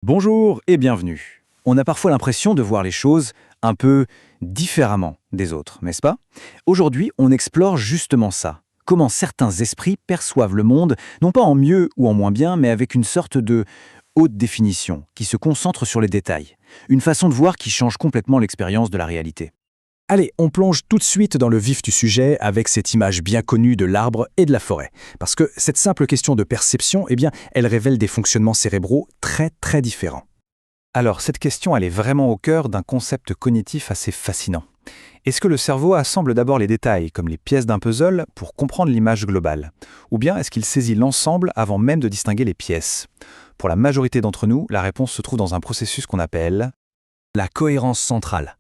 Bonjour et bienvenue. On a parfois l'impression de voir les choses un peu différemment des autres, n'est-ce pas? Aujourd'hui, on explore justement ça. Comment certains esprits perçoivent le monde, non pas en mieux ou en moins bien, mais avec une sorte de haute définition, qui se concentre sur les détails. Une façon de voir qui change complètement l'expérience de la réalité. Allez, on plonge tout de suite dans le vif du sujet avec cette image bien connue de l'arbre et de la forêt. Parce que cette simple question de perception, elle révèle des fonctionnements cérébraux très différents. Alors, cette question, elle est vraiment au cœur d'un concept cognitif assez fascinant. Est-ce que le cerveau assemble d'abord les détails, comme les pièces d'un puzzle, pour comprendre l'image globale? Ou bien est-ce qu'il saisit l'ensemble avant même de distinguer les pièces? Pour la majorité d'entre nous, la réponse se trouve dans un processus qu'on appelle la cohérence centrale.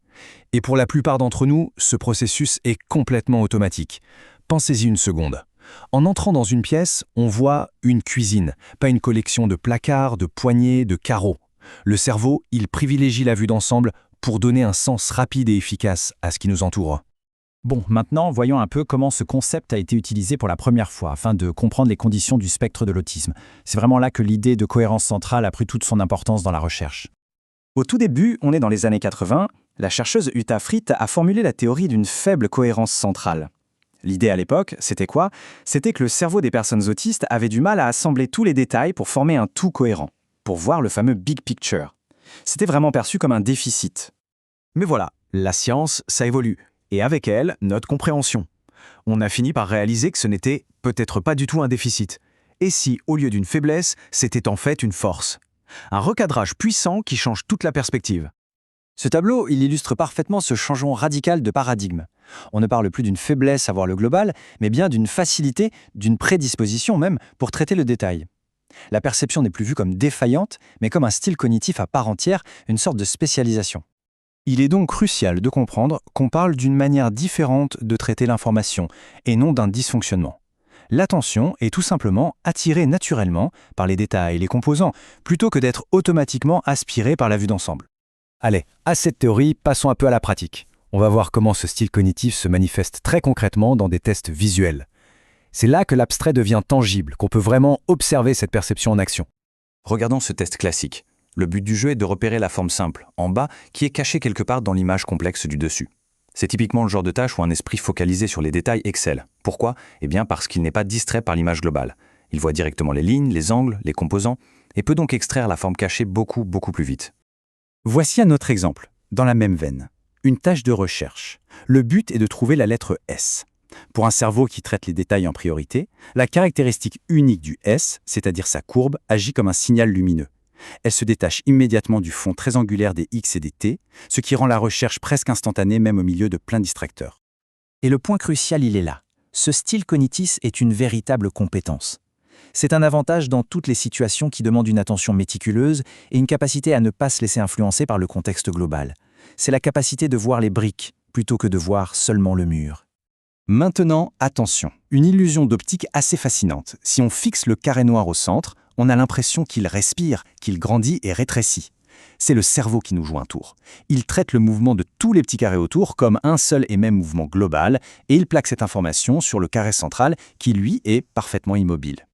Et pour la plupart d'entre nous, ce processus est complètement automatique. Pensez-y une seconde. En entrant dans une pièce, on voit une cuisine, pas une collection de placards, de poignées, de carreaux. Le cerveau, il privilégie la vue d'ensemble pour donner un sens rapide et efficace à ce qui nous entoure. Bon, maintenant, voyons un peu comment ce concept a été utilisé pour la première fois afin de comprendre les conditions du spectre de l'autisme. C'est vraiment là que l'idée de cohérence centrale a pris toute son importance dans la recherche. Au tout début, on est dans les années 80, la chercheuse Uta Frith a formulé la théorie d'une faible cohérence centrale. L'idée à l'époque, c'était quoi? C'était que le cerveau des personnes autistes avait du mal à assembler tous les détails pour former un tout cohérent, pour voir le fameux big picture. C'était vraiment perçu comme un déficit. Mais voilà, la science, ça évolue, et avec elle, notre compréhension. On a fini par réaliser que ce n'était peut-être pas du tout un déficit. Et si, au lieu d'une faiblesse, c'était en fait une force? Un recadrage puissant qui change toute la perspective. Ce tableau, il illustre parfaitement ce changement radical de paradigme. On ne parle plus d'une faiblesse à voir le global, mais bien d'une facilité, d'une prédisposition même, pour traiter le détail. La perception n'est plus vue comme défaillante, mais comme un style cognitif à part entière, une sorte de spécialisation. Il est donc crucial de comprendre qu'on parle d'une manière différente de traiter l'information, et non d'un dysfonctionnement. L'attention est tout simplement attirée naturellement par les détails et les composants, plutôt que d'être automatiquement aspirée par la vue d'ensemble. Allez, à cette théorie, passons un peu à la pratique. On va voir comment ce style cognitif se manifeste très concrètement dans des tests visuels. C'est là que l'abstrait devient tangible, qu'on peut vraiment observer cette perception en action. Regardons ce test classique. Le but du jeu est de repérer la forme simple, en bas, qui est cachée quelque part dans l'image complexe du dessus. C'est typiquement le genre de tâche où un esprit focalisé sur les détails excelle. Pourquoi? Eh bien parce qu'il n'est pas distrait par l'image globale. Il voit directement les lignes, les angles, les composants, et peut donc extraire la forme cachée beaucoup plus vite. Voici un autre exemple, dans la même veine. Une tâche de recherche. Le but est de trouver la lettre S. Pour un cerveau qui traite les détails en priorité, la caractéristique unique du S, c'est-à-dire sa courbe, agit comme un signal lumineux. Elle se détache immédiatement du fond très angulaire des X et des T, ce qui rend la recherche presque instantanée même au milieu de plein distracteurs. Et le point crucial, il est là. Ce style cognitif est une véritable compétence. C'est un avantage dans toutes les situations qui demandent une attention méticuleuse et une capacité à ne pas se laisser influencer par le contexte global. C'est la capacité de voir les briques plutôt que de voir seulement le mur. Maintenant, attention, une illusion d'optique assez fascinante. Si on fixe le carré noir au centre, on a l'impression qu'il respire, qu'il grandit et rétrécit. C'est le cerveau qui nous joue un tour. Il traite le mouvement de tous les petits carrés autour comme un seul et même mouvement global et il plaque cette information sur le carré central qui, lui, est parfaitement immobile.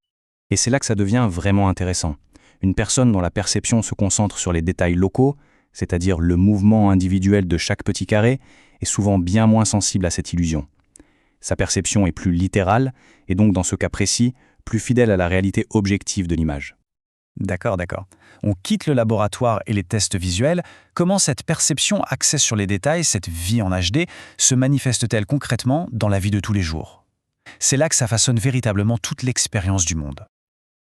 Et c'est là que ça devient vraiment intéressant. Une personne dont la perception se concentre sur les détails locaux, c'est-à-dire le mouvement individuel de chaque petit carré, est souvent bien moins sensible à cette illusion. Sa perception est plus littérale, et donc dans ce cas précis, plus fidèle à la réalité objective de l'image. D'accord. On quitte le laboratoire et les tests visuels. Comment cette perception axée sur les détails, cette vie en HD, se manifeste-t-elle concrètement dans la vie de tous les jours? C'est là que ça façonne véritablement toute l'expérience du monde.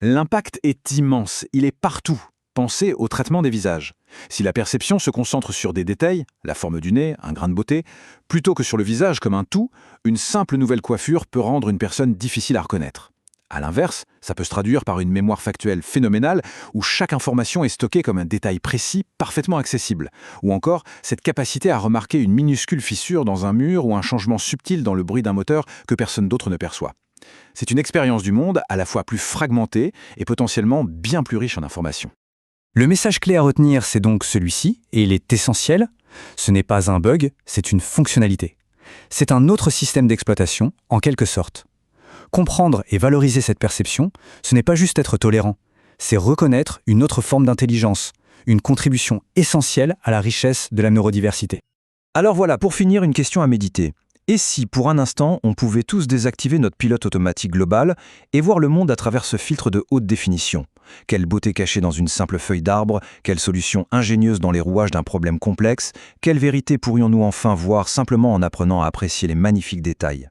L'impact est immense, il est partout. Pensez au traitement des visages. Si la perception se concentre sur des détails, la forme du nez, un grain de beauté, plutôt que sur le visage comme un tout, une simple nouvelle coiffure peut rendre une personne difficile à reconnaître. À l'inverse, ça peut se traduire par une mémoire factuelle phénoménale où chaque information est stockée comme un détail précis, parfaitement accessible. Ou encore, cette capacité à remarquer une minuscule fissure dans un mur ou un changement subtil dans le bruit d'un moteur que personne d'autre ne perçoit. C'est une expérience du monde à la fois plus fragmentée et potentiellement bien plus riche en informations. Le message clé à retenir, c'est donc celui-ci, et il est essentiel. Ce n'est pas un bug, c'est une fonctionnalité. C'est un autre système d'exploitation, en quelque sorte. Comprendre et valoriser cette perception, ce n'est pas juste être tolérant, c'est reconnaître une autre forme d'intelligence, une contribution essentielle à la richesse de la neurodiversité. Alors voilà, pour finir, une question à méditer. Et si, pour un instant, on pouvait tous désactiver notre pilote automatique global et voir le monde à travers ce filtre de haute définition? Quelle beauté cachée dans une simple feuille d'arbre, quelle solution ingénieuse dans les rouages d'un problème complexe, quelle vérité pourrions-nous enfin voir simplement en apprenant à apprécier les magnifiques détails?